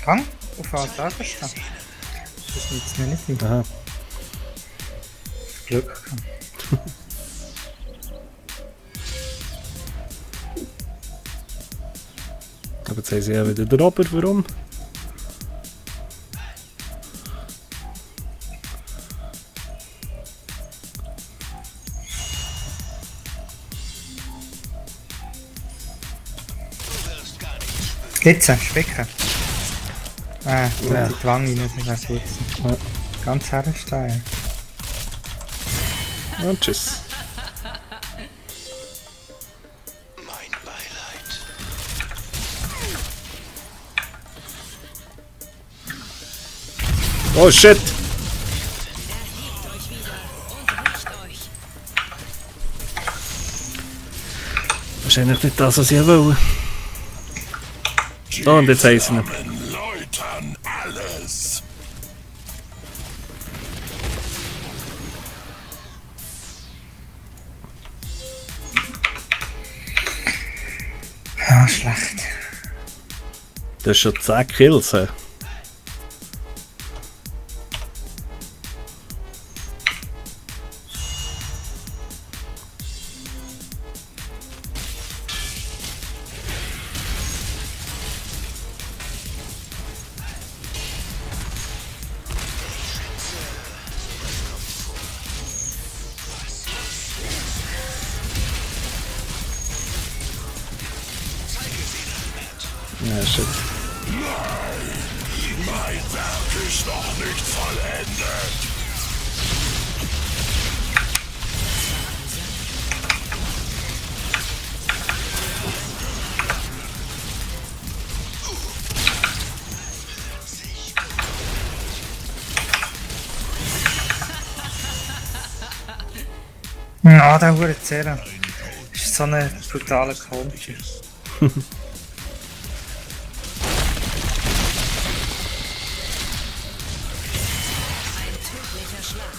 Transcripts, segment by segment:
Fang auf Attack stehen. Das nützt mir nicht viel. Aha. Glück gehabt. Aber jetzt haben sie ja wieder den Robert, warum? Jetzt, Specken. Ja. Die Wange rein, das wäre gut. Ja. Ganz herstehen. Und tschüss. Mein Beileid. Oh shit! Erhebt euch wieder und rächt euch. Wahrscheinlich nicht das, was ich will. Oh, und jetzt haben sie ihn. Läutern alles. Ja, schlecht. Das ist schon 10 Kills. He. Ja, shit. Mein Werk ist noch nicht vollendet. Ja, der hure Zera. Ist so ein brutaler Counter. Ein tödlicher Schlag.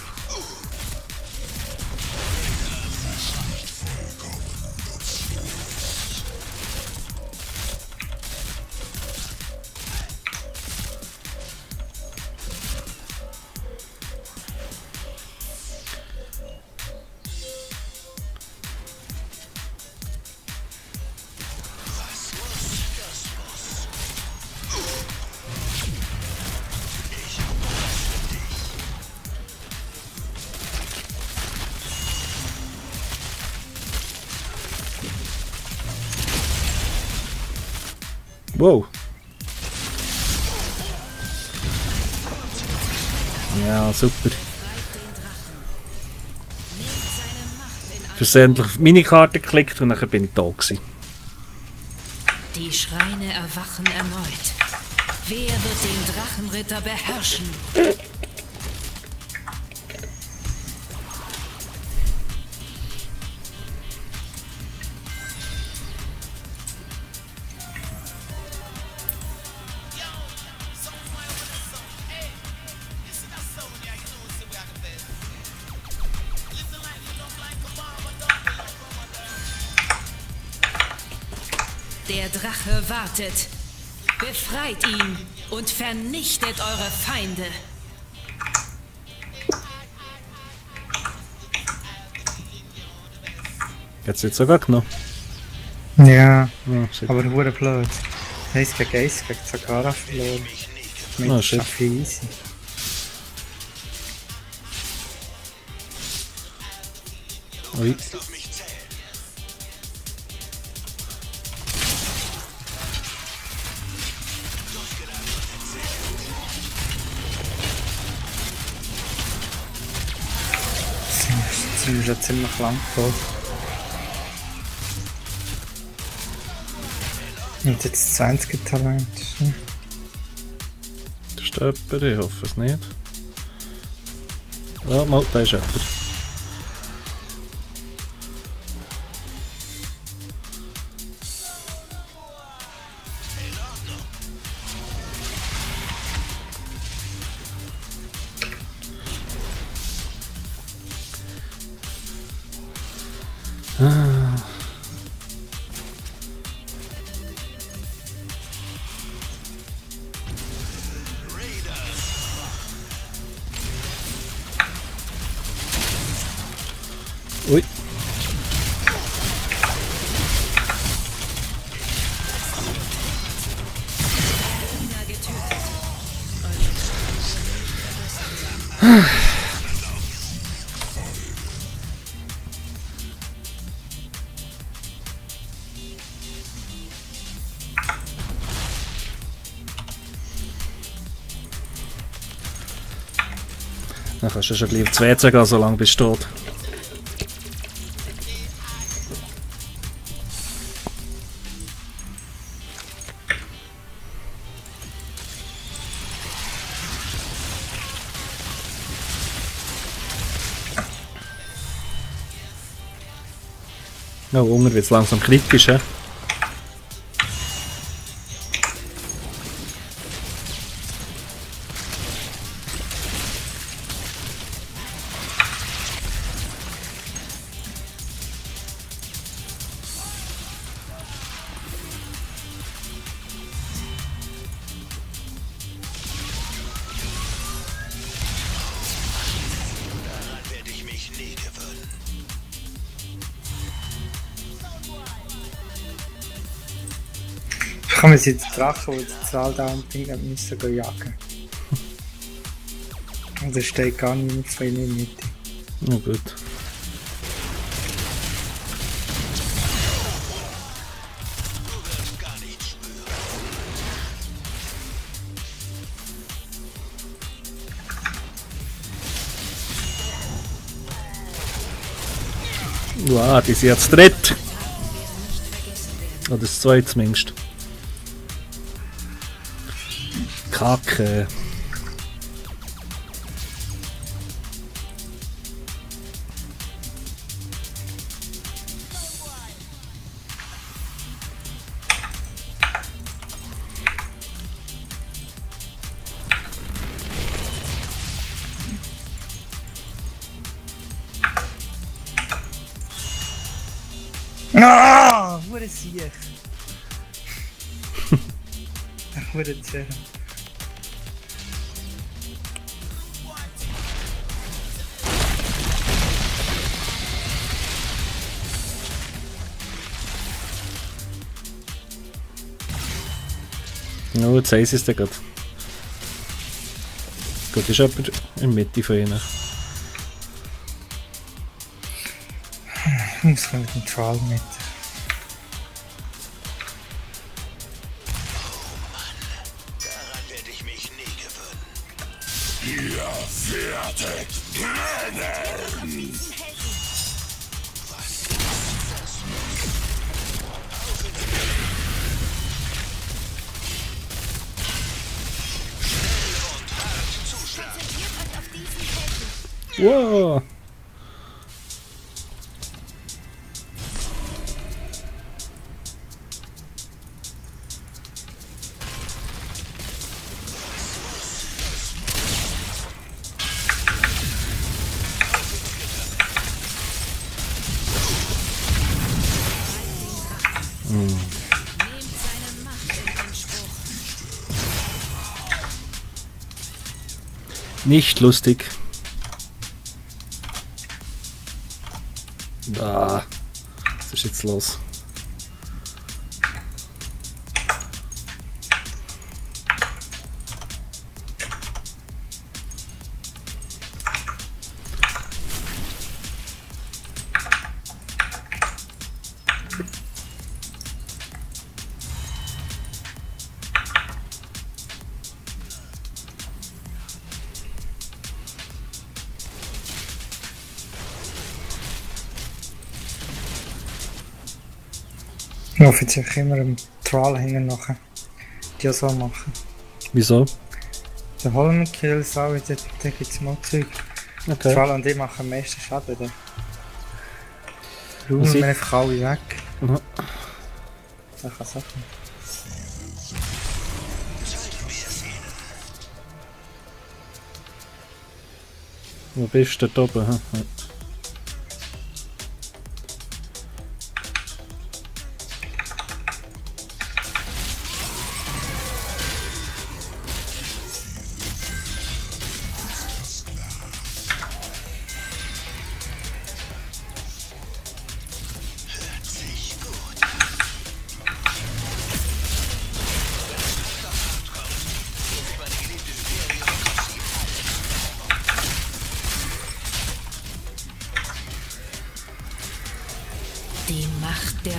Wow. Ja, super. Versehentlich auf meine Karte geklickt und dann bin ich da gewesen. Die Schreine erwachen erneut. Wer wird den Drachenritter beherrschen? Der Drache wartet. Befreit ihn und vernichtet eure Feinde. Jetzt wird sogar genommen. Ja, Ja, shit. aber hure blöd. Eins gegen Ace gegen Sakara verloren. Mit Ah, shit. viel easy. Ui. Jetzt sind wir schon ziemlich lang tot. Und jetzt 20 Talent. Das ist jemand, ich hoffe es nicht. Ja, mal, da ist jemand. Ui. Dann kannst du schon gleich aufs WC gehen, solange bis tot. Oh, Hunger wird es langsam kritisch, he? Werde ich mich nie gewöhnen. Kann man jetzt Drachen, die die Zahl da unbedingt müssen gehen jagen. Und er steht gar nicht von ihnen in der Mitte. Na gut. Wow, die sind jetzt dritt. Oder das zweite zumindest. Kacke. Ah, wo ist sie? Wo ist sie? No, jetzt heisst es dann gerade. Gut, ist jemand in der Mitte von ihnen. Ich muss mit dem Troll mit. Daran werde ich mich nie gewöhnen. Ihr werdet brennen! Wow! Nicht lustig. Ah, was ist jetzt los? Ich hoffe jetzt einfach immer einen Troll hinten nachher. Die so machen. Wieso? Der Holm-Kills auch, da gibt es mal Zeug. Okay. Troll und die machen am meisten Schaden. Da Was räumen ich- wir einfach alle weg. Mhm. Das kann Sachen. Wo bist du dort oben? Hm? Ja.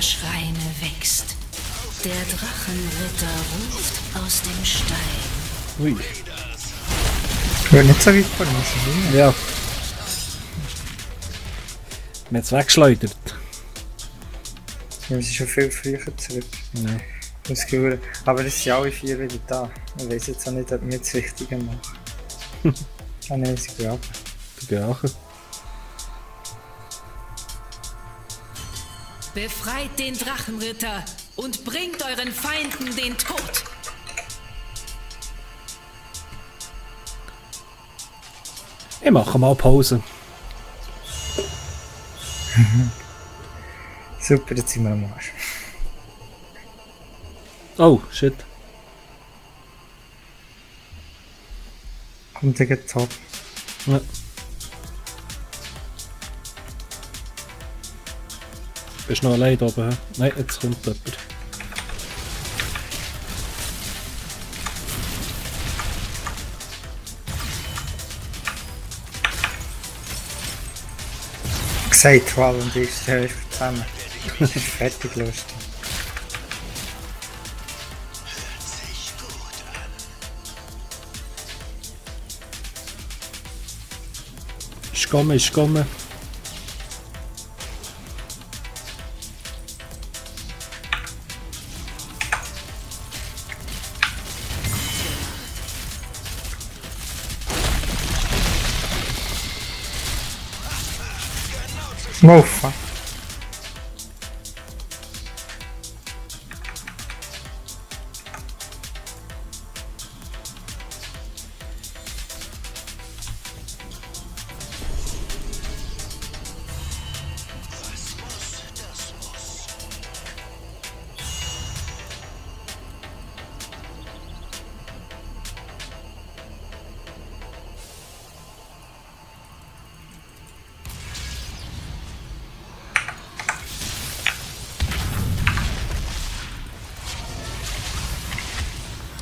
Schreine wächst. Der Drachenritter ruft aus dem Stein. Ui. Ich will nicht so weit vor uns. Ja. Wir haben es weggeschleudert. Wir sind schon viel früher zurück. Ja. Das Gefühl. Aber es sind alle 4 wieder da. Ich weiß jetzt auch nicht, ob wir das Richtige machen. Ah nein, sie graben. Du gehst. Befreit den Drachenritter und bringt euren Feinden den Tod. Ich mache mal Pause. Super, jetzt sind wir am Arsch. Oh, shit. Kommt der top. Ja. Bist du noch allein da oben? He? Nein, jetzt kommt jemand. Gesagt, Wall und ich stehen zusammen. Das ist fertig lustig. Ich komme. Oh fuck.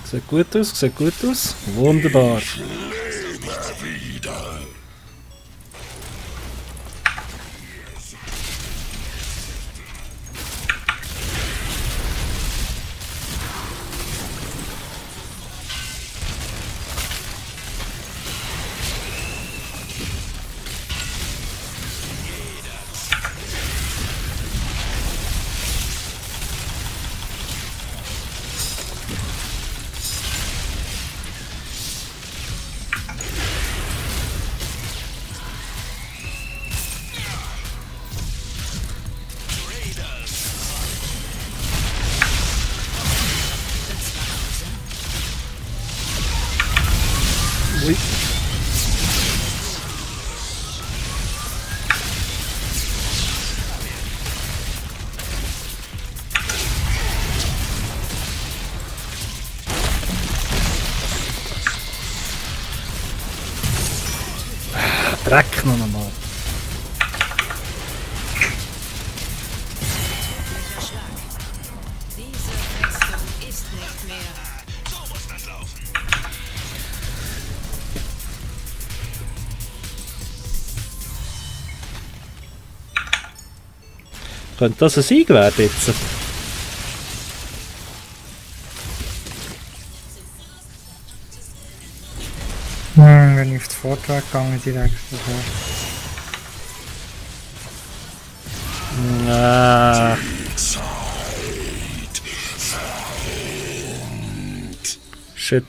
Sieht gut aus, sieht gut aus. Wunderbar. Wieder. Ui. Dreck noch einmal. Diese Festung ist nicht mehr. So muss das laufen. Könnte das ein Sieg werden jetzt? Wenn ich auf den Vortrag gegangen direkt. Ah, Zeit verrinnt. shit.